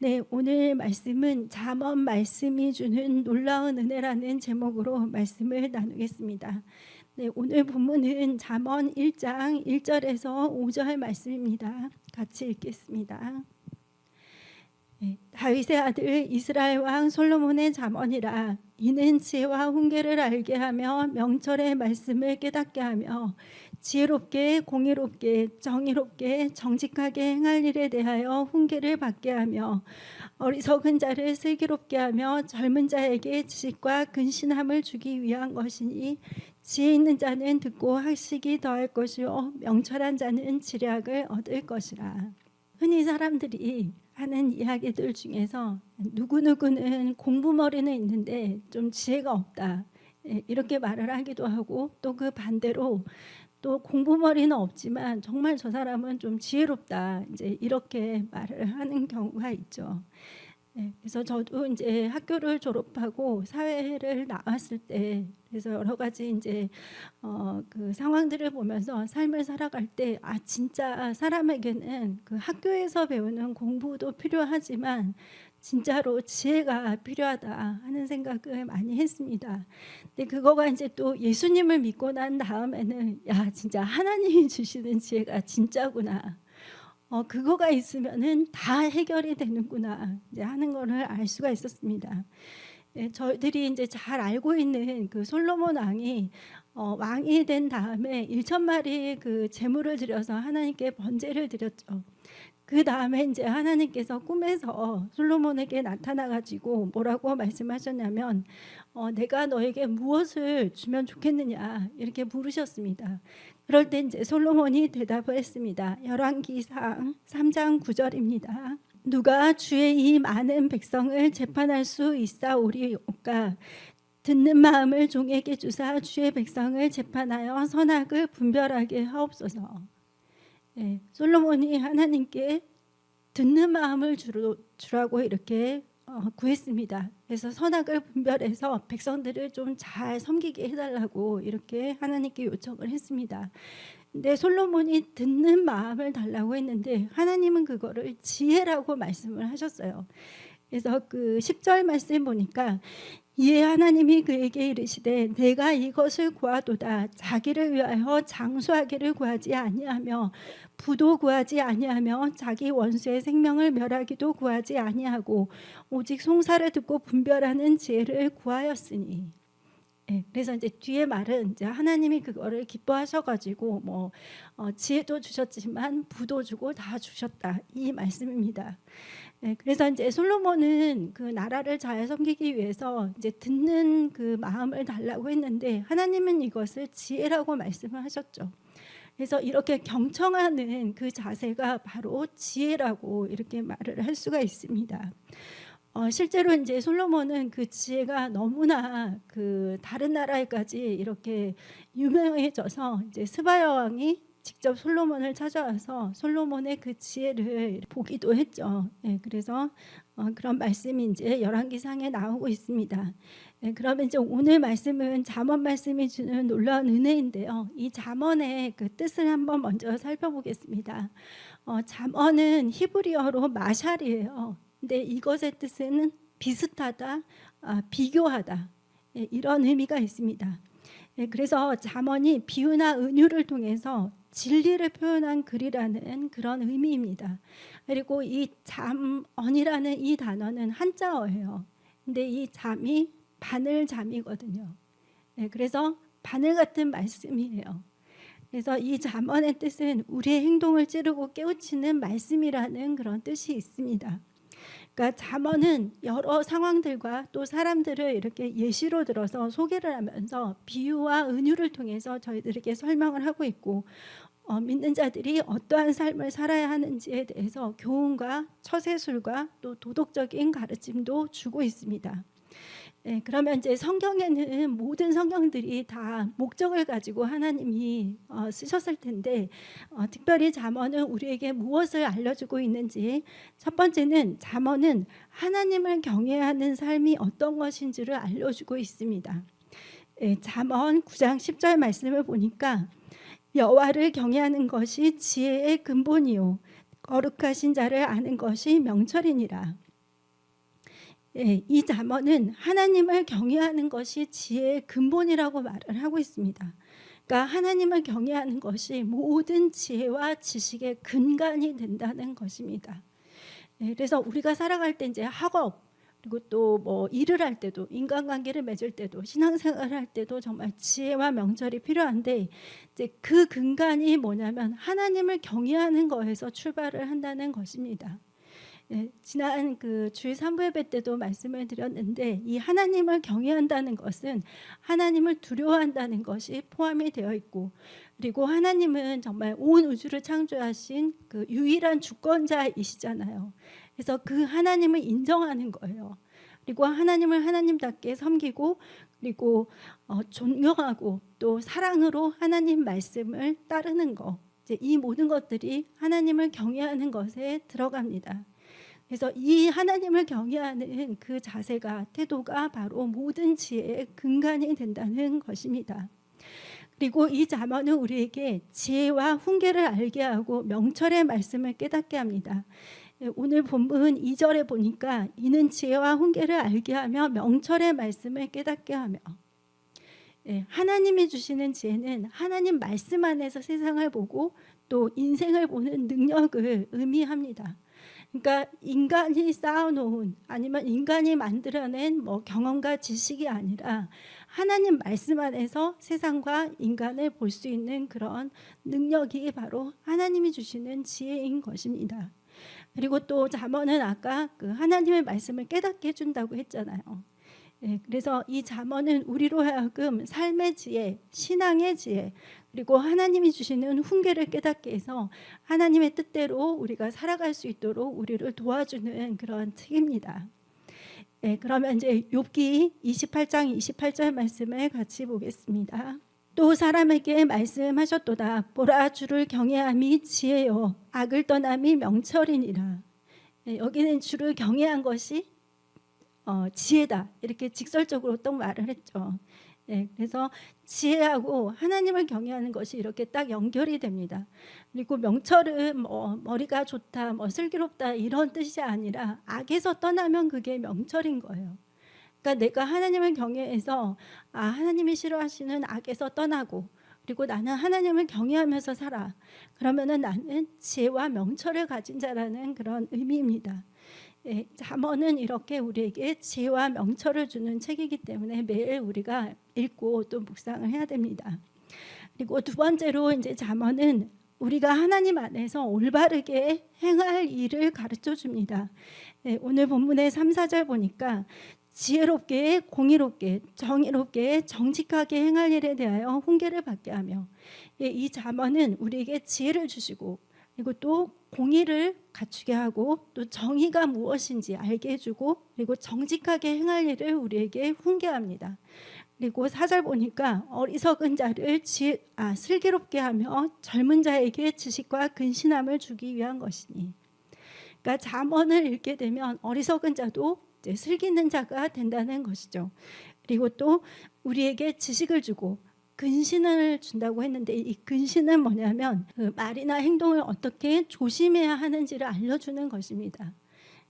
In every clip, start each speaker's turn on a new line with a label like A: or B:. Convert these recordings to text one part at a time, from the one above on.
A: 네, 오늘 말씀은 잠언 말씀이 주는 놀라운 은혜라는 제목으로 말씀을 나누겠습니다. 네, 오늘 본문은 잠언 1장 1절에서 5절 말씀입니다. 같이 읽겠습니다. 네, 다윗의 아들 이스라엘 왕 솔로몬의 잠언이라. 이는 지혜와 훈계를 알게 하며 명철의 말씀을 깨닫게 하며 지혜롭게 공의롭게 정의롭게 정직하게 행할 일에 대하여 훈계를 받게 하며 어리석은 자를 슬기롭게 하며 젊은 자에게 지식과 근신함을 주기 위한 것이니 지혜 있는 자는 듣고 학식이 더할 것이요 명철한 자는 지략을 얻을 것이라. 흔히 사람들이 하는 이야기들 중에서 누구누구는 공부머리는 있는데 좀 지혜가 없다, 이렇게 말을 하기도 하고, 또 그 반대로 또 공부머리는 없지만 정말 저 사람은 좀 지혜롭다, 이제 이렇게 말을 하는 경우가 있죠. 그래서 저도 이제 학교를 졸업하고 사회를 나왔을 때, 그래서 여러 가지 이제 그 상황들을 보면서 삶을 살아갈 때, 진짜 사람에게는 그 학교에서 배우는 공부도 필요하지만 진짜로 지혜가 필요하다 하는 생각을 많이 했습니다. 근데 그거가 이제 또 예수님을 믿고 난 다음에는 진짜 하나님이 주시는 지혜가 진짜구나. 그거가 있으면은 다 해결이 되는구나, 이제 하는 거를 알 수가 있었습니다. 저희들이 이제 잘 알고 있는 그 솔로몬 왕이 왕이 된 다음에 1,000마리 그 제물을 드려서 하나님께 번제를 드렸죠. 그 다음에 이제 하나님께서 꿈에서 솔로몬에게 나타나 가지고 뭐라고 말씀하셨냐면 내가 너에게 무엇을 주면 좋겠느냐, 이렇게 물으셨습니다. 그럴 때 이제 솔로몬이 대답을 했습니다. 열왕기상 3장 9절입니다. 누가 주의 이 많은 백성을 재판할 수 있사오리오까. 듣는 마음을 종에게 주사 주의 백성을 재판하여 선악을 분별하게 하옵소서. 솔로몬이 하나님께 듣는 마음을 주라고 이렇게 구했습니다. 그래서 선악을 분별해서 백성들을 좀 잘 섬기게 해달라고 이렇게 하나님께 요청을 했습니다. 근데 솔로몬이 듣는 마음을 달라고 했는데 하나님은 그거를 지혜라고 말씀을 하셨어요. 그래서 그 10절 말씀 보니까, 이에 하나님이 그에게 이르시되 내가 이것을 구하도다. 자기를 위하여 장수하기를 구하지 아니하며 부도 구하지 아니하며 자기 원수의 생명을 멸하기도 구하지 아니하고 오직 송사를 듣고 분별하는 지혜를 구하였으니. 그래서 이제 뒤에 말은 이제 하나님이 그거를 기뻐하셔가지고 지혜도 주셨지만 부도 주고 다 주셨다, 이 말씀입니다. 그래서 이제 솔로몬은 그 나라를 잘 섬기기 위해서 이제 듣는 그 마음을 달라고 했는데 하나님은 이것을 지혜라고 말씀을 하셨죠. 그래서 이렇게 경청하는 그 자세가 바로 지혜라고 이렇게 말을 할 수가 있습니다. 실제로 이제 솔로몬은 그 지혜가 너무나 그 다른 나라에까지 이렇게 유명해져서 이제 스바 여왕이 직접 솔로몬을 찾아와서 솔로몬의 그 지혜를 보기도 했죠. 그래서 그런 말씀이 이제 열왕기상에 나오고 있습니다. 그러면 이제 오늘 말씀은 잠언 말씀이 주는 놀라운 은혜인데요. 이 잠언의 그 뜻을 한번 먼저 살펴보겠습니다. 잠언은 히브리어로 마샬이에요. 근데 이것의 뜻은 비슷하다, 비교하다, 이런 의미가 있습니다. 그래서 잠언이 비유나 은유를 통해서 진리를 표현한 글이라는 그런 의미입니다. 그리고 이 잠언이라는 이 단어는 한자어예요. 근데 이 잠이 바늘잠이거든요. 그래서 바늘 같은 말씀이에요. 그래서 이 잠언의 뜻은 우리의 행동을 찌르고 깨우치는 말씀이라는 그런 뜻이 있습니다. 그러니까 잠언은 여러 상황들과 또 사람들을 이렇게 예시로 들어서 소개를 하면서 비유와 은유를 통해서 저희들에게 설명을 하고 있고, 믿는 자들이 어떠한 삶을 살아야 하는지에 대해서 교훈과 처세술과 또 도덕적인 가르침도 주고 있습니다. 그러면 이제 성경에는 모든 성경들이 다 목적을 가지고 하나님이 쓰셨을 텐데, 특별히 잠언은 우리에게 무엇을 알려주고 있는지, 첫 번째는 잠언은 하나님을 경외하는 삶이 어떤 것인지를 알려주고 있습니다. 잠언 9장 10절 말씀을 보니까 여호와를 경외하는 것이 지혜의 근본이요 거룩하신 자를 아는 것이 명철이니라. 예, 이 잠언은 하나님을 경외하는 것이 지혜의 근본이라고 말을 하고 있습니다. 그러니까 하나님을 경외하는 것이 모든 지혜와 지식의 근간이 된다는 것입니다. 예, 그래서 우리가 살아갈 때 이제 학업 그리고 또 뭐 일을 할 때도 인간관계를 맺을 때도 신앙생활을 할 때도 정말 지혜와 명철이 필요한데 이제 그 근간이 뭐냐면 하나님을 경외하는 거에서 출발을 한다는 것입니다. 예, 지난 그 주일 3부 예배 때도 말씀을 드렸는데 이 하나님을 경외한다는 것은 하나님을 두려워한다는 것이 포함이 되어 있고 그리고 하나님은 정말 온 우주를 창조하신 그 유일한 주권자이시잖아요. 그래서 그 하나님을 인정하는 거예요. 그리고 하나님을 하나님답게 섬기고 그리고 존경하고 또 사랑으로 하나님 말씀을 따르는 거 이제 이 모든 것들이 하나님을 경외하는 것에 들어갑니다. 그래서 이 하나님을 경외하는 그 자세가 태도가 바로 모든 지혜의 근간이 된다는 것입니다. 그리고 이 잠언은 우리에게 지혜와 훈계를 알게 하고 명철의 말씀을 깨닫게 합니다. 오늘 본문 2절에 보니까 이는 지혜와 훈계를 알게 하며 명철의 말씀을 깨닫게 하며 하나님이 주시는 지혜는 하나님 말씀 안에서 세상을 보고 또 인생을 보는 능력을 의미합니다. 그러니까 인간이 쌓아놓은 아니면 인간이 만들어낸 뭐 경험과 지식이 아니라 하나님 말씀 안에서 세상과 인간을 볼 수 있는 그런 능력이 바로 하나님이 주시는 지혜인 것입니다. 그리고 또 잠언은 아까 그 하나님의 말씀을 깨닫게 해준다고 했잖아요. 그래서 이 잠언은 우리로 하여금 삶의 지혜, 신앙의 지혜 그리고 하나님이 주시는 훈계를 깨닫게 해서 하나님의 뜻대로 우리가 살아갈 수 있도록 우리를 도와주는 그런 책입니다. 그러면 이제 욥기 28장 28절 말씀을 같이 보겠습니다. 또 사람에게 말씀하셨도다. 보라, 주를 경외함이 지혜요 악을 떠남이 명철이니라. 여기는 주를 경외한 것이 지혜다 이렇게 직설적으로 또 말을 했죠. 그래서 지혜하고 하나님을 경외하는 것이 이렇게 딱 연결이 됩니다. 그리고 명철은 뭐 머리가 좋다, 뭐 슬기롭다 이런 뜻이 아니라 악에서 떠나면 그게 명철인 거예요. 그러니까 내가 하나님을 경외해서 하나님이 싫어하시는 악에서 떠나고 그리고 나는 하나님을 경외하면서 살아. 그러면은 나는 지혜와 명철을 가진 자라는 그런 의미입니다. 잠언은 이렇게 우리에게 지혜와 명철을 주는 책이기 때문에 매일 우리가 읽고 또 묵상을 해야 됩니다. 그리고 두 번째로 이제 잠언은 우리가 하나님 안에서 올바르게 행할 일을 가르쳐 줍니다. 오늘 본문의 3, 4절 보니까 지혜롭게, 공의롭게, 정의롭게, 정직하게 행할 일에 대하여 훈계를 받게 하며 이 잠언은 우리에게 지혜를 주시고 그리고 또 공의를 갖추게 하고 또 정의가 무엇인지 알게 해주고 그리고 정직하게 행할 일을 우리에게 훈계합니다. 그리고 4절 보니까 어리석은 자를 슬기롭게 하며 젊은 자에게 지식과 근신함을 주기 위한 것이니. 그러니까 잠언을 읽게 되면 어리석은 자도 이제 슬기는 자가 된다는 것이죠. 그리고 또 우리에게 지식을 주고 근신을 준다고 했는데 이 근신은 뭐냐면 그 말이나 행동을 어떻게 조심해야 하는지를 알려주는 것입니다.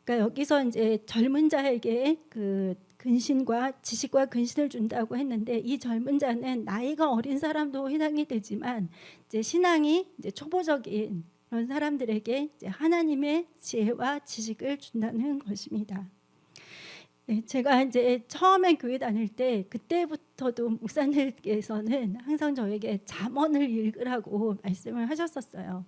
A: 그러니까 여기서 이제 젊은 자에게 그 근신과 지식과 근신을 준다고 했는데 이 젊은 자는 나이가 어린 사람도 해당이 되지만 이제 신앙이 이제 초보적인 그런 사람들에게 이제 하나님의 지혜와 지식을 준다는 것입니다. 제가 이제 처음에 교회 다닐 때 그때부터도 목사님께서는 항상 저에게 잠언을 읽으라고 말씀을 하셨었어요.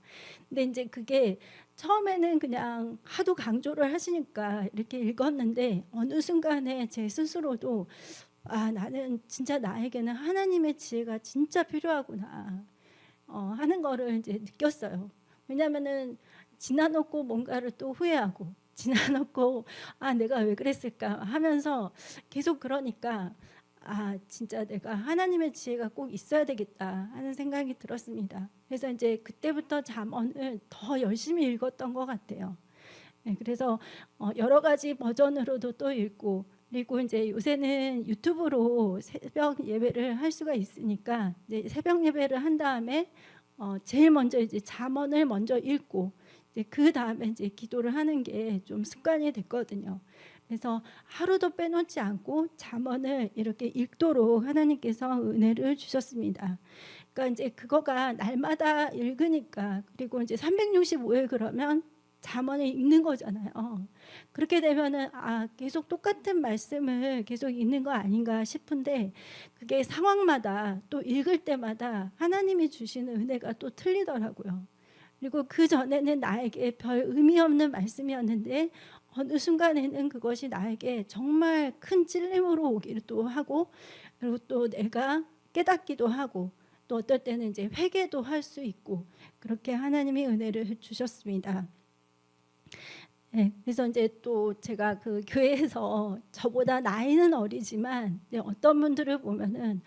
A: 근데 이제 그게 처음에는 그냥 하도 강조를 하시니까 이렇게 읽었는데 어느 순간에 제 스스로도 나는 진짜 나에게는 하나님의 지혜가 진짜 필요하구나 하는 거를 이제 느꼈어요. 왜냐하면은 지나놓고 뭔가를 또 후회하고 지나놓고 내가 왜 그랬을까 하면서 계속 그러니까 진짜 내가 하나님의 지혜가 꼭 있어야 되겠다 하는 생각이 들었습니다. 그래서 이제 그때부터 잠언을 더 열심히 읽었던 것 같아요. 그래서 여러 가지 버전으로도 또 읽고 그리고 이제 요새는 유튜브로 새벽 예배를 할 수가 있으니까 이제 새벽 예배를 한 다음에 제일 먼저 이제 잠언을 먼저 읽고 그 다음에 이제 기도를 하는 게 좀 습관이 됐거든요. 그래서 하루도 빼놓지 않고 잠언을 이렇게 읽도록 하나님께서 은혜를 주셨습니다. 그러니까 이제 그거가 날마다 읽으니까, 그리고 이제 365일 그러면 잠언을 읽는 거잖아요. 그렇게 되면은 계속 똑같은 말씀을 계속 읽는 거 아닌가 싶은데, 그게 상황마다 또 읽을 때마다 하나님이 주시는 은혜가 또 틀리더라고요. 그리고 그 전에는 나에게 별 의미 없는 말씀이었는데 어느 순간에는 그것이 나에게 정말 큰 찔림으로 오기도 하고, 그리고 또 내가 깨닫기도 하고, 또 어떨 때는 이제 회개도 할 수 있고, 그렇게 하나님이 은혜를 주셨습니다. 네, 그래서 이제 또 제가 그 교회에서 저보다 나이는 어리지만 어떤 분들을 보면은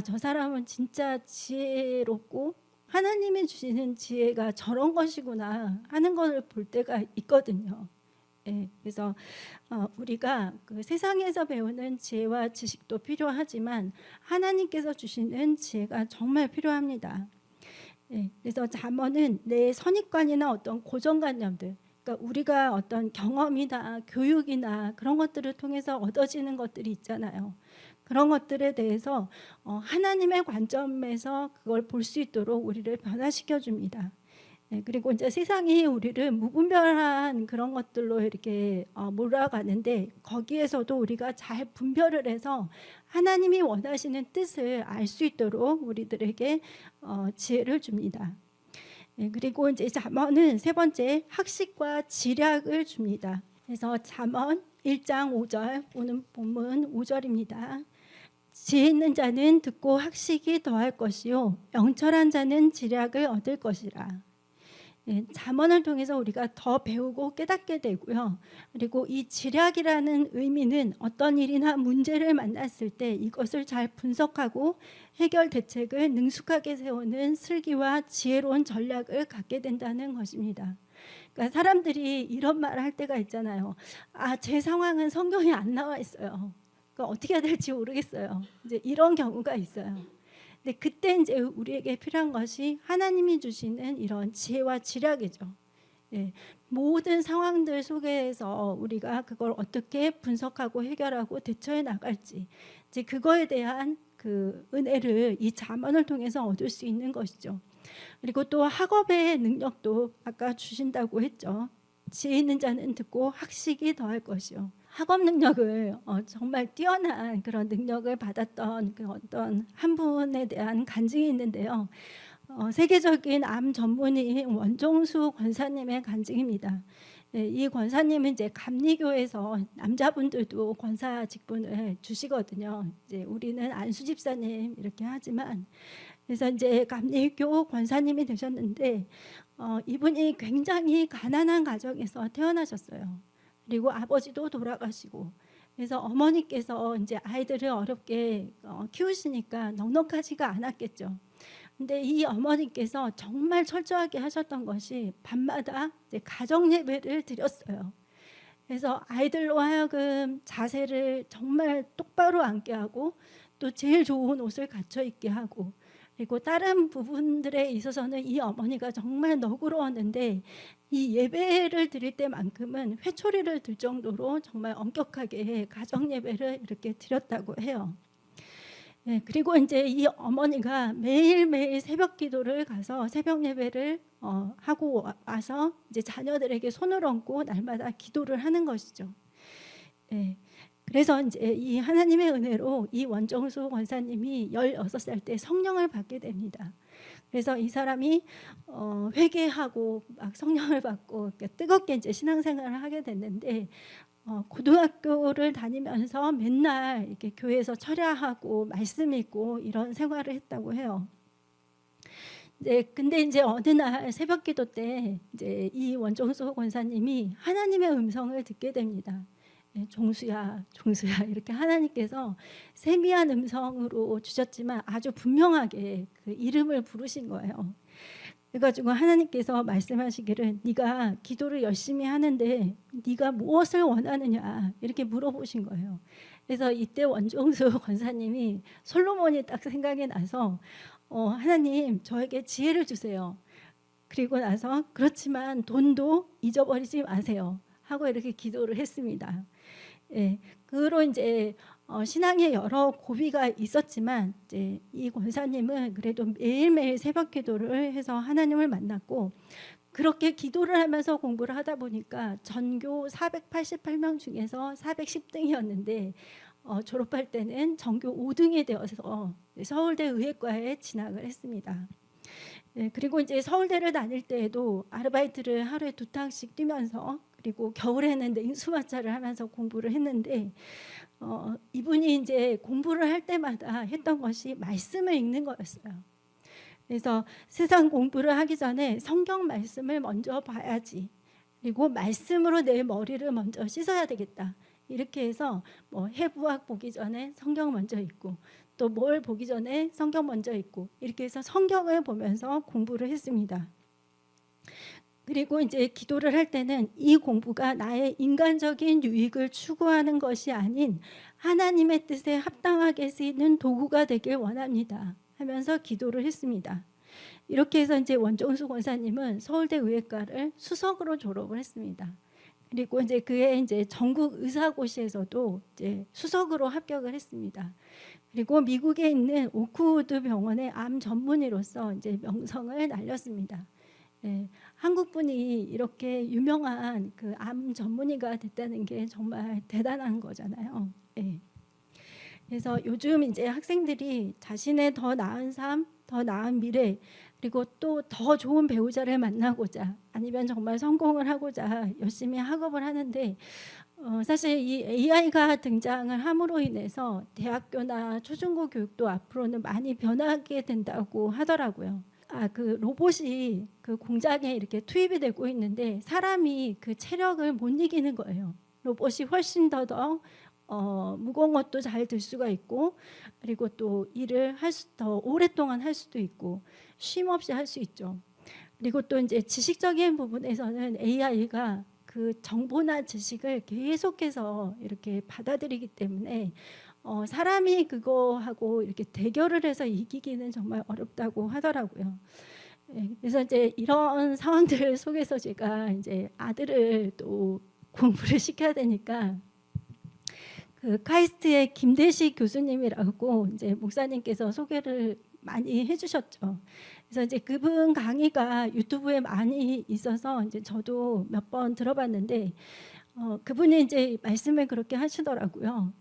A: 저 사람은 진짜 지혜롭고 하나님이 주시는 지혜가 저런 것이구나 하는 것을 볼 때가 있거든요. 예, 그래서 우리가 그 세상에서 배우는 지혜와 지식도 필요하지만 하나님께서 주시는 지혜가 정말 필요합니다. 예, 그래서 잠언은 내 선입관이나 어떤 고정관념들, 그러니까 우리가 어떤 경험이나 교육이나 그런 것들을 통해서 얻어지는 것들이 있잖아요. 그런 것들에 대해서 하나님의 관점에서 그걸 볼 수 있도록 우리를 변화시켜 줍니다. 네, 그리고 이제 세상이 우리를 무분별한 그런 것들로 이렇게 몰아가는데, 거기에서도 우리가 잘 분별을 해서 하나님이 원하시는 뜻을 알 수 있도록 우리들에게 지혜를 줍니다. 네, 그리고 이제 잠언은 세 번째 학식과 지략을 줍니다. 그래서 잠언 1장 5절, 오늘 본문 5절입니다. 지혜 있는 자는 듣고 학식이 더할 것이요 영철한 자는 지략을 얻을 것이라. 예, 잠언을 통해서 우리가 더 배우고 깨닫게 되고요. 그리고 이 지략이라는 의미는 어떤 일이나 문제를 만났을 때 이것을 잘 분석하고 해결 대책을 능숙하게 세우는 슬기와 지혜로운 전략을 갖게 된다는 것입니다. 그러니까 사람들이 이런 말을 할 때가 있잖아요. 제 상황은 성경에 안 나와 있어요. 그러니까 어떻게 해야 될지 모르겠어요. 이제 이런 경우가 있어요. 근데 그때 이제 우리에게 필요한 것이 하나님이 주시는 이런 지혜와 지략이죠. 예, 모든 상황들 속에서 우리가 그걸 어떻게 분석하고 해결하고 대처해 나갈지, 이제 그거에 대한 그 은혜를 이 잠언을 통해서 얻을 수 있는 것이죠. 그리고 또 학업의 능력도 아까 주신다고 했죠. 지혜 있는 자는 듣고 학식이 더할 것이요. 학업 능력을 정말 뛰어난 그런 능력을 받았던 그 어떤 한 분에 대한 간증이 있는데요. 세계적인 암 전문의인 원종수 권사님의 간증입니다. 네, 이 권사님은 이제 감리교에서 남자분들도 권사 직분을 주시거든요. 이제 우리는 안수 집사님 이렇게 하지만, 그래서 이제 감리교 권사님이 되셨는데 이분이 굉장히 가난한 가정에서 태어나셨어요. 그리고 아버지도 돌아가시고, 그래서 어머니께서 이제 아이들을 어렵게 키우시니까 넉넉하지가 않았겠죠. 근데 이 어머니께서 정말 철저하게 하셨던 것이 밤마다 이제 가정 예배를 드렸어요. 그래서 아이들로 하여금 자세를 정말 똑바로 앉게 하고, 또 제일 좋은 옷을 갖춰 입게 하고, 그리고 다른 부분들에 있어서는 이 어머니가 정말 너그러웠는데 이 예배를 드릴 때만큼은 회초리를 들 정도로 정말 엄격하게 가정 예배를 이렇게 드렸다고 해요. 네, 그리고 이제 이 어머니가 매일매일 새벽 기도를 가서 새벽 예배를 하고 와서 이제 자녀들에게 손을 얹고 날마다 기도를 하는 것이죠. 네. 그래서 이제 이 하나님의 은혜로 이 원정수 권사님이 16살 때 성령을 받게 됩니다. 그래서 이 사람이 회개하고 막 성령을 받고 뜨겁게 이제 신앙생활을 하게 됐는데, 고등학교를 다니면서 맨날 이렇게 교회에서 철야하고 말씀 읽고 이런 생활을 했다고 해요. 네, 근데 이제 어느 날 새벽기도 때 이제 이 원정수 권사님이 하나님의 음성을 듣게 됩니다. 종수야, 종수야 이렇게 하나님께서 세미한 음성으로 주셨지만 아주 분명하게 그 이름을 부르신 거예요. 그래가지고 하나님께서 말씀하시기를 네가 기도를 열심히 하는데 네가 무엇을 원하느냐 이렇게 물어보신 거예요. 그래서 이때 원종수 권사님이 솔로몬이 딱 생각이 나서 하나님 저에게 지혜를 주세요. 그리고 나서 그렇지만 돈도 잊어버리지 마세요 하고 이렇게 기도를 했습니다. 예, 그로 이제 신앙에 여러 고비가 있었지만 이제 이 권사님은 그래도 매일매일 새벽 기도를 해서 하나님을 만났고, 그렇게 기도를 하면서 공부를 하다 보니까 전교 488명 중에서 410등이었는데 졸업할 때는 전교 5등이 되어서 서울대 의예과에 진학을 했습니다. 네, 그리고 이제 서울대를 다닐 때에도 아르바이트를 하루에 2탕씩 뛰면서, 그리고 겨울에는 냉수마찰을 하면서 공부를 했는데 이분이 이제 공부를 할 때마다 했던 것이 말씀을 읽는 거였어요. 그래서 세상 공부를 하기 전에 성경 말씀을 먼저 봐야지, 그리고 말씀으로 내 머리를 먼저 씻어야 되겠다, 이렇게 해서 뭐 해부학 보기 전에 성경 먼저 읽고, 또 뭘 보기 전에 성경 먼저 읽고, 이렇게 해서 성경을 보면서 공부를 했습니다. 그리고 이제 기도를 할 때는 이 공부가 나의 인간적인 유익을 추구하는 것이 아닌 하나님의 뜻에 합당하게 쓰이는 도구가 되길 원합니다 하면서 기도를 했습니다. 이렇게 해서 이제 원종수 권사님은 서울대 의예과를 수석으로 졸업을 했습니다. 그리고 이제 그의 이제 전국 의사고시에서도 이제 수석으로 합격을 했습니다. 그리고 미국에 있는 오크우드 병원의 암 전문의로서 이제 명성을 날렸습니다. 예, 한국 분이 이렇게 유명한 그 암 전문의가 됐다는 게 정말 대단한 거잖아요. 예. 그래서 요즘 이제 학생들이 자신의 더 나은 삶, 더 나은 미래, 그리고 또 더 좋은 배우자를 만나고자, 아니면 정말 성공을 하고자 열심히 학업을 하는데, 사실 이 AI가 등장을 함으로 인해서 대학교나 초중고 교육도 앞으로는 많이 변하게 된다고 하더라고요. 그 로봇이 그 공장에 이렇게 투입이 되고 있는데 사람이 그 체력을 못 이기는 거예요. 로봇이 훨씬 더 무거운 것도 잘 들 수가 있고, 그리고 또 일을 더 오랫동안 할 수도 있고, 쉼 없이 할 수 있죠. 그리고 또 이제 지식적인 부분에서는 AI가 그 정보나 지식을 계속해서 이렇게 받아들이기 때문에 사람이 그거하고 이렇게 대결을 해서 이기기는 정말 어렵다고 하더라고요. 그래서 이제 이런 상황들 속에서 제가 이제 아들을 또 공부를 시켜야 되니까 그 카이스트의 김대식 교수님이라고 이제 목사님께서 소개를 많이 해주셨죠. 그래서 이제 그분 강의가 유튜브에 많이 있어서 이제 저도 몇 번 들어봤는데 그분이 이제 말씀을 그렇게 하시더라고요.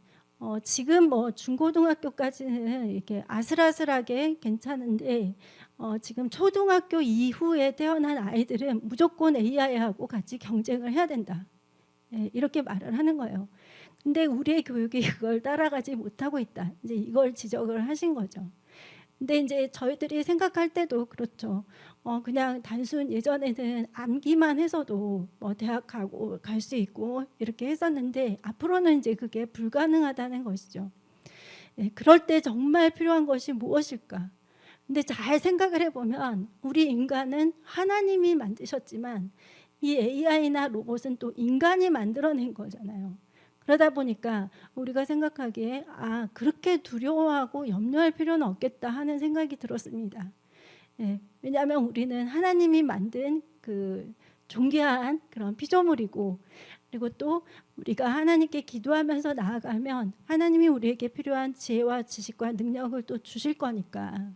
A: 지금 뭐 중고등학교까지는 이렇게 아슬아슬하게 괜찮은데 지금 초등학교 이후에 태어난 아이들은 무조건 AI하고 같이 경쟁을 해야 된다. 이렇게 말을 하는 거예요. 근데 우리의 교육이 그걸 따라가지 못하고 있다. 이제 이걸 지적을 하신 거죠. 근데 이제 저희들이 생각할 때도 그렇죠. 그냥 단순 예전에는 암기만 해서도 뭐 대학 가고 갈 수 있고 이렇게 했었는데 앞으로는 이제 그게 불가능하다는 것이죠. 그럴 때 정말 필요한 것이 무엇일까? 근데 잘 생각을 해보면 우리 인간은 하나님이 만드셨지만 이 AI나 로봇은 또 인간이 만들어낸 거잖아요. 그러다 보니까 우리가 생각하기에 그렇게 두려워하고 염려할 필요는 없겠다 하는 생각이 들었습니다. 왜냐하면 우리는 하나님이 만든 그 존귀한 그런 피조물이고, 그리고 또 우리가 하나님께 기도하면서 나아가면 하나님이 우리에게 필요한 지혜와 지식과 능력을 또 주실 거니까.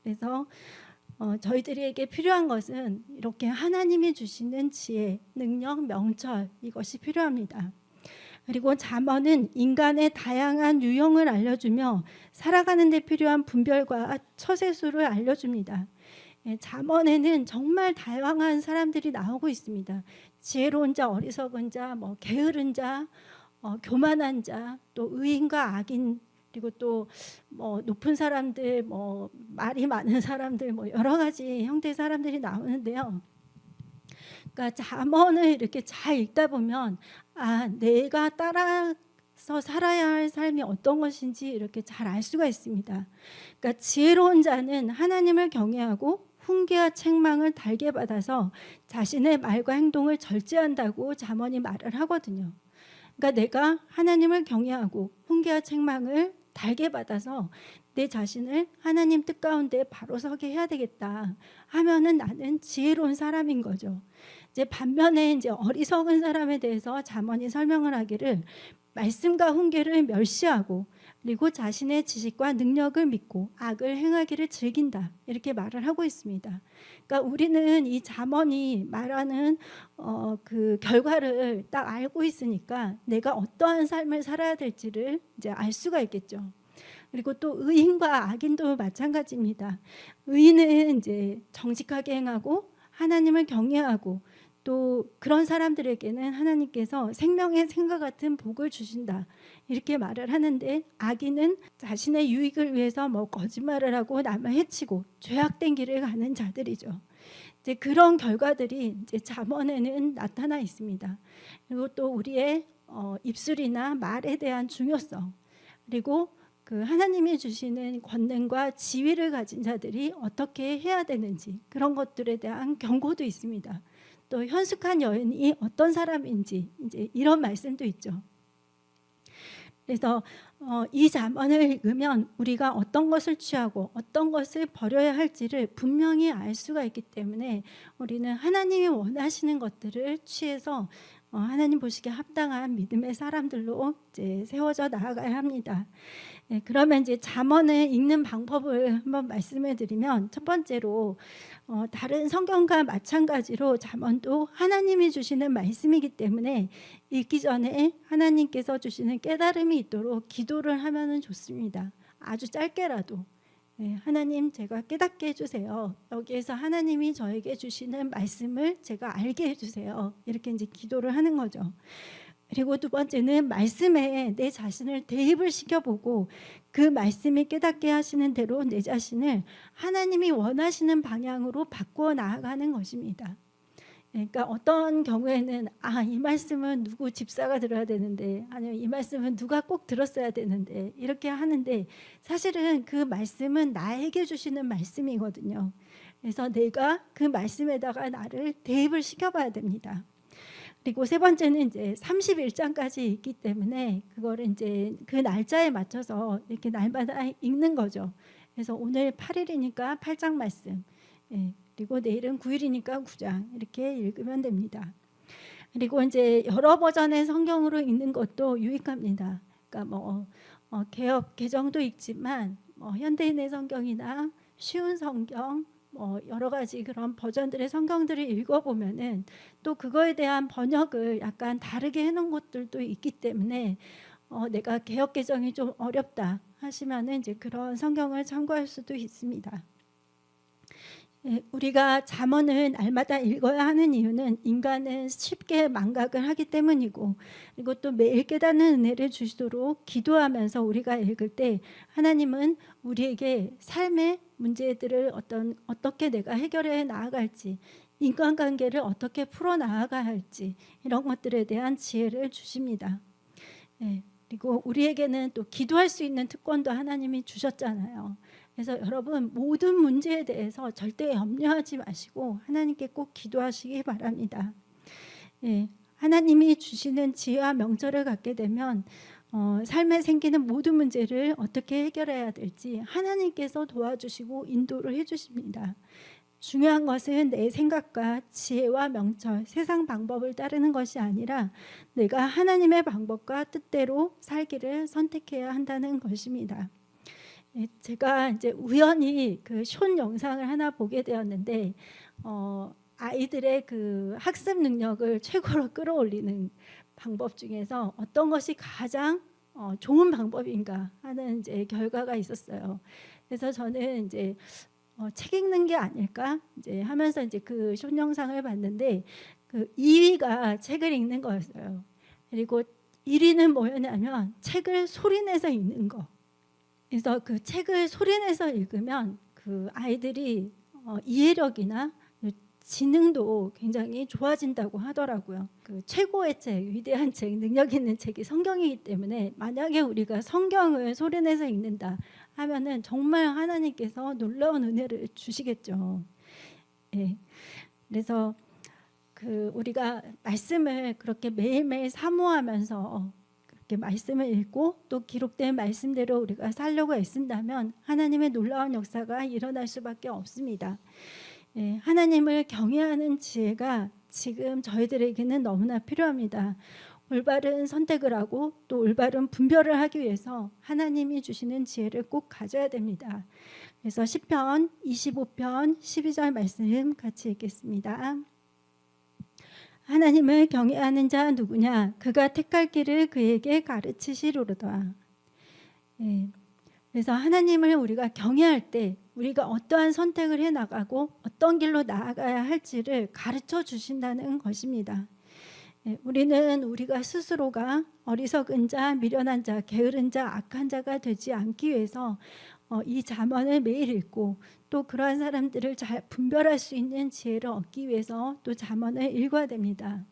A: 그래서 저희들에게 필요한 것은 이렇게 하나님이 주시는 지혜, 능력, 명철, 이것이 필요합니다. 그리고 잠언은 인간의 다양한 유형을 알려주며 살아가는 데 필요한 분별과 처세수를 알려줍니다. 잠언에는 정말 다양한 사람들이 나오고 있습니다. 지혜로운 자, 어리석은 자, 뭐 게으른 자, 교만한 자, 또 의인과 악인, 그리고 또 뭐 높은 사람들, 뭐 말이 많은 사람들, 뭐 여러 가지 형태의 사람들이 나오는데요. 그러니까 잠언을 이렇게 잘 읽다 보면 내가 따라서 살아야 할 삶이 어떤 것인지 이렇게 잘 알 수가 있습니다. 그러니까 지혜로운 자는 하나님을 경외하고 훈계와 책망을 달게 받아서 자신의 말과 행동을 절제한다고 잠언이 말을 하거든요. 그러니까 내가 하나님을 경외하고 훈계와 책망을 달게 받아서 내 자신을 하나님 뜻 가운데 바로 서게 해야 되겠다 하면은 나는 지혜로운 사람인 거죠. 이제 반면에 이제 어리석은 사람에 대해서 잠언이 설명을 하기를 말씀과 훈계를 멸시하고 그리고 자신의 지식과 능력을 믿고 악을 행하기를 즐긴다 이렇게 말을 하고 있습니다. 그러니까 우리는 이 잠언이 말하는 그 결과를 딱 알고 있으니까 내가 어떠한 삶을 살아야 될지를 이제 알 수가 있겠죠. 그리고 또 의인과 악인도 마찬가지입니다. 의인은 이제 정직하게 행하고 하나님을 경외하고 또 그런 사람들에게는 하나님께서 생명의 생과 같은 복을 주신다 이렇게 말을 하는데, 악인은 자신의 유익을 위해서 뭐 거짓말을 하고 남을 해치고 죄악된 길을 가는 자들이죠. 이제 그런 결과들이 이제 잠언에는 나타나 있습니다. 그리고 또 우리의 입술이나 말에 대한 중요성, 그리고 그 하나님이 주시는 권능과 지위를 가진 자들이 어떻게 해야 되는지 그런 것들에 대한 경고도 있습니다. 또 현숙한 여인이 어떤 사람인지 이제 이런 말씀도 있죠. 그래서 이 잠언을 읽으면 우리가 어떤 것을 취하고 어떤 것을 버려야 할지를 분명히 알 수가 있기 때문에 우리는 하나님이 원하시는 것들을 취해서 하나님 보시기에 합당한 믿음의 사람들로 이제 세워져 나아가야 합니다. 네, 그러면 이제 잠언을 읽는 방법을 한번 말씀을 드리면, 첫 번째로 다른 성경과 마찬가지로 잠언도 하나님이 주시는 말씀이기 때문에 읽기 전에 하나님께서 주시는 깨달음이 있도록 기도를 하면 좋습니다. 아주 짧게라도 하나님 제가 깨닫게 해주세요. 여기에서 하나님이 저에게 주시는 말씀을 제가 알게 해주세요. 이렇게 이제 기도를 하는 거죠. 그리고 두 번째는 말씀에 내 자신을 대입을 시켜보고 그 말씀이 깨닫게 하시는 대로 내 자신을 하나님이 원하시는 방향으로 바꾸어 나아가는 것입니다. 그러니까 어떤 경우에는 이 말씀은 누구 집사가 들어야 되는데, 아니면 이 말씀은 누가 꼭 들었어야 되는데 이렇게 하는데, 사실은 그 말씀은 나에게 주시는 말씀이거든요. 그래서 내가 그 말씀에다가 나를 대입을 시켜봐야 됩니다. 그리고 세 번째는 이제 31장까지 있기 때문에 그거를 이제 그 날짜에 맞춰서 이렇게 날마다 읽는 거죠. 그래서 오늘 8일이니까 8장 말씀, 그리고 내일은 9일이니까 9장 이렇게 읽으면 됩니다. 그리고 이제 여러 버전의 성경으로 읽는 것도 유익합니다. 그러니까 개역 개정도 있지만 현대인의 성경이나 쉬운 성경, 여러 가지 그런 버전들의 성경들을 읽어보면은 또 그거에 대한 번역을 약간 다르게 해놓은 것들도 있기 때문에 내가 개역 개정이 좀 어렵다 하시면은 이제 그런 성경을 참고할 수도 있습니다. 우리가 잠언을 날마다 읽어야 하는 이유는 인간은 쉽게 망각을 하기 때문이고, 그리고 또 매일 깨닫는 은혜를 주시도록 기도하면서 우리가 읽을 때 하나님은 우리에게 삶의 문제들을 어떻게 내가 해결해 나아갈지, 인간관계를 어떻게 풀어 나아가야 할지 이런 것들에 대한 지혜를 주십니다. 그리고 우리에게는 또 기도할 수 있는 특권도 하나님이 주셨잖아요. 그래서 여러분 모든 문제에 대해서 절대 염려하지 마시고 하나님께 꼭 기도하시기 바랍니다. 하나님이 주시는 지혜와 명철을 갖게 되면 삶에 생기는 모든 문제를 어떻게 해결해야 될지 하나님께서 도와주시고 인도를 해주십니다. 중요한 것은 내 생각과 지혜와 명철, 세상 방법을 따르는 것이 아니라 내가 하나님의 방법과 뜻대로 살기를 선택해야 한다는 것입니다. 제가 이제 우연히 그 숀 영상을 하나 보게 되었는데 아이들의 그 학습 능력을 최고로 끌어올리는 방법 중에서 어떤 것이 가장 좋은 방법인가 하는 이제 결과가 있었어요. 그래서 저는 이제 책 읽는 게 아닐까 이제 하면서 이제 그 숀 영상을 봤는데 그 2위가 책을 읽는 거였어요. 그리고 1위는 뭐였냐면 책을 소리내서 읽는 거. 그래서 그 책을 소리내서 읽으면 그 아이들이 이해력이나 지능도 굉장히 좋아진다고 하더라고요. 그 최고의 책, 위대한 책, 능력 있는 책이 성경이기 때문에 만약에 우리가 성경을 소리내서 읽는다 하면은 정말 하나님께서 놀라운 은혜를 주시겠죠. 그래서 그 우리가 말씀을 그렇게 매일매일 사모하면서 그렇게 말씀을 읽고 또 기록된 말씀대로 우리가 살려고 애쓴다면 하나님의 놀라운 역사가 일어날 수밖에 없습니다. 하나님을 경외하는 지혜가 지금 저희들에게는 너무나 필요합니다. 올바른 선택을 하고 또 올바른 분별을 하기 위해서 하나님이 주시는 지혜를 꼭 가져야 됩니다. 그래서 시편 25편 12절 말씀 같이 읽겠습니다. 하나님을 경외하는 자 누구냐? 그가 택할 길을 그에게 가르치시리로다. 예. 그래서 하나님을 우리가 경외할 때 우리가 어떠한 선택을 해 나가고 어떤 길로 나아가야 할지를 가르쳐 주신다는 것입니다. 예, 우리는 우리가 스스로가 어리석은 자, 미련한 자, 게으른 자, 악한 자가 되지 않기 위해서 이 잠언을 매일 읽고 또 그러한 사람들을 잘 분별할 수 있는 지혜를 얻기 위해서 또 잠언을 읽어야 됩니다.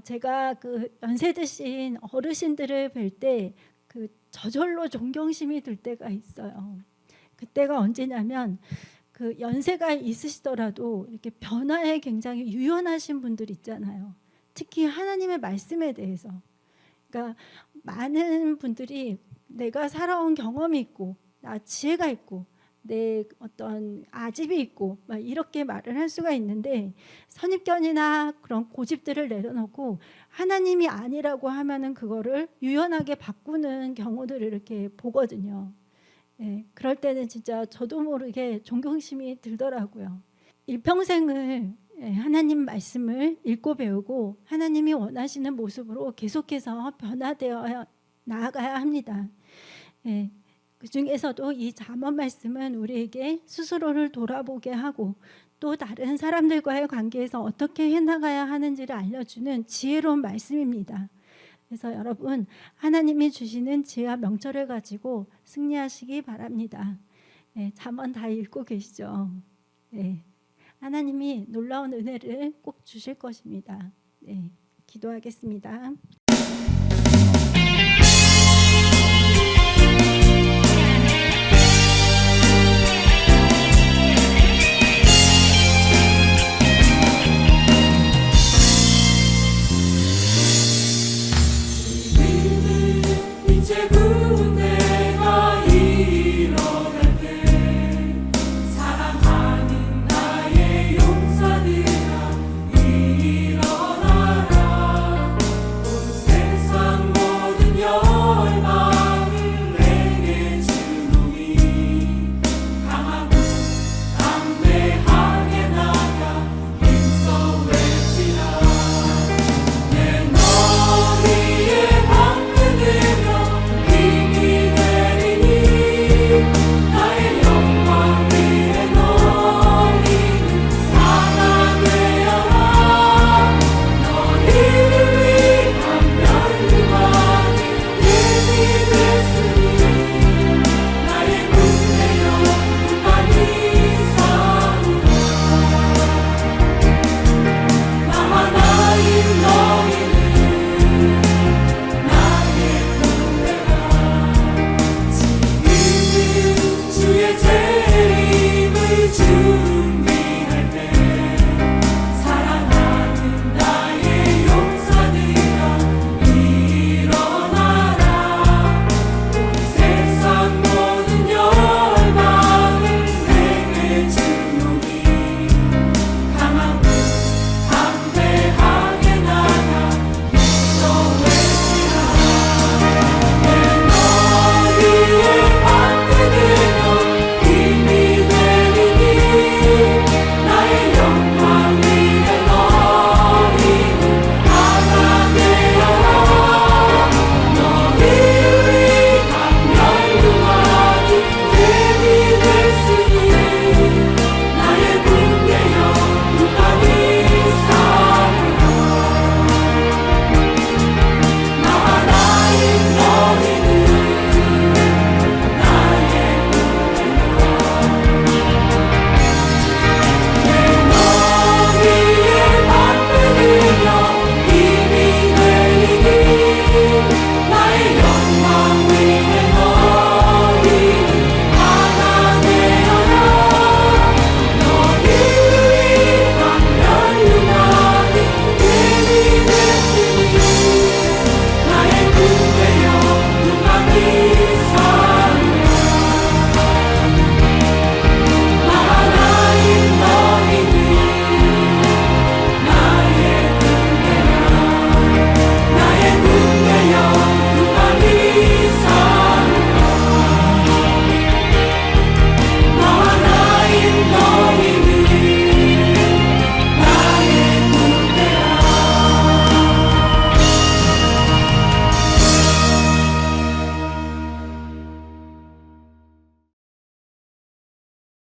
A: 제가 그 연세 드신 어르신들을 뵐 때 그 저절로 존경심이 들 때가 있어요. 그때가 언제냐면 그 연세가 있으시더라도 이렇게 변화에 굉장히 유연하신 분들 있잖아요. 특히 하나님의 말씀에 대해서. 그러니까 많은 분들이 내가 살아온 경험이 있고 나 지혜가 있고 내 어떤 아집이 있고 막 이렇게 말을 할 수가 있는데 선입견이나 그런 고집들을 내려놓고 하나님이 아니라고 하면은 그거를 유연하게 바꾸는 경우들을 이렇게 보거든요. 예, 그럴 때는 진짜 저도 모르게 존경심이 들더라고요. 일평생을 하나님 말씀을 읽고 배우고 하나님이 원하시는 모습으로 계속해서 변화되어 나아가야 합니다. 예, 그 중에서도 이 잠언 말씀은 우리에게 스스로를 돌아보게 하고 또 다른 사람들과의 관계에서 어떻게 해나가야 하는지를 알려주는 지혜로운 말씀입니다. 그래서 여러분 하나님이 주시는 지혜와 명철을 가지고 승리하시기 바랍니다. 네, 잠언 다 읽고 계시죠? 네, 하나님이 놀라운 은혜를 꼭 주실 것입니다. 네, 기도하겠습니다.